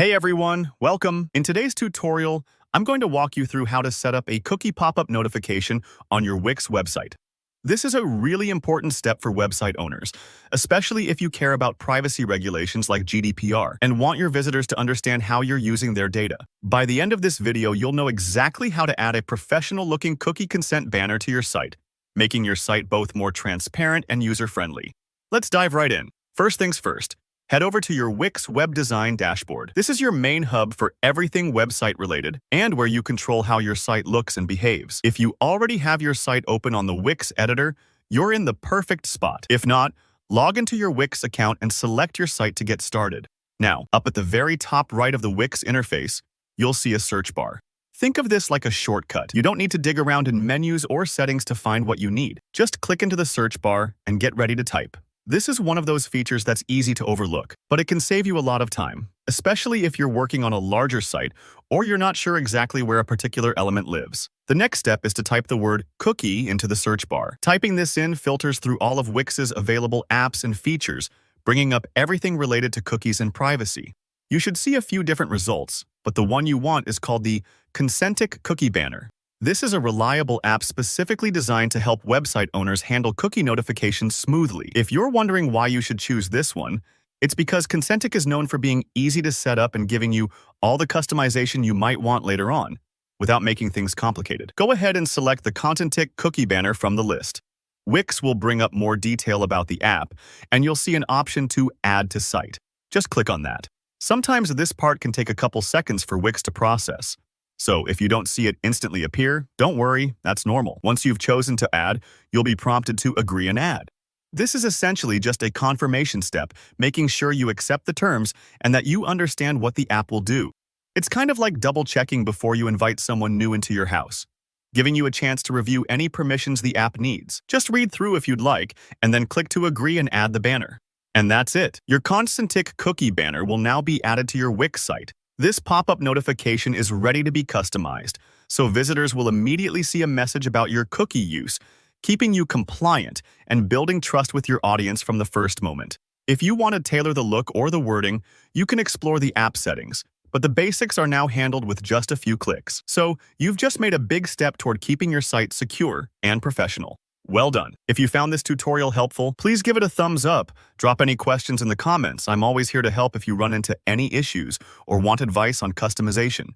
Hey everyone, welcome. In today's tutorial, I'm going to walk you through how to set up a cookie pop-up notification on your Wix website. This is a really important step for website owners, especially if you care about privacy regulations like GDPR and want your visitors to understand how you're using their data. By the end of this video, you'll know exactly how to add a professional-looking cookie consent banner to your site, making your site both more transparent and user-friendly. Let's dive right in. First things first. Head over to your Wix web design dashboard. This is your main hub for everything website related and where you control how your site looks and behaves. If you already have your site open on the Wix Editor, you're in the perfect spot. If not, log into your Wix account and select your site to get started. Now, up at the very top right of the Wix interface, you'll see a search bar. Think of this like a shortcut. You don't need to dig around in menus or settings to find what you need. Just click into the search bar and get ready to type. This is one of those features that's easy to overlook, but it can save you a lot of time, especially if you're working on a larger site or you're not sure exactly where a particular element lives. The next step is to type the word cookie into the search bar. Typing this in filters through all of Wix's available apps and features, bringing up everything related to cookies and privacy. You should see a few different results, but the one you want is called the Consentic Cookie Banner. This is a reliable app specifically designed to help website owners handle cookie notifications smoothly. If you're wondering why you should choose this one, it's because Consentic is known for being easy to set up and giving you all the customization you might want later on, without making things complicated. Go ahead and select the Consentic Cookie Banner from the list. Wix will bring up more detail about the app, and you'll see an option to Add to Site. Just click on that. Sometimes this part can take a couple seconds for Wix to process. So if you don't see it instantly appear, don't worry, that's normal. Once you've chosen to add, you'll be prompted to agree and add. This is essentially just a confirmation step, making sure you accept the terms and that you understand what the app will do. It's kind of like double-checking before you invite someone new into your house, giving you a chance to review any permissions the app needs. Just read through if you'd like, and then click to agree and add the banner. And that's it. Your Consentic Cookie Banner will now be added to your Wix site. This pop-up notification is ready to be customized, so visitors will immediately see a message about your cookie use, keeping you compliant and building trust with your audience from the first moment. If you want to tailor the look or the wording, you can explore the app settings, but the basics are now handled with just a few clicks. So you've just made a big step toward keeping your site secure and professional. Well done. If you found this tutorial helpful, please give it a thumbs up. Drop any questions in the comments. I'm always here to help if you run into any issues or want advice on customization.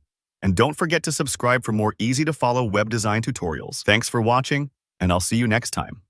And don't forget to subscribe for more easy-to-follow web design tutorials. Thanks for watching, and I'll see you next time.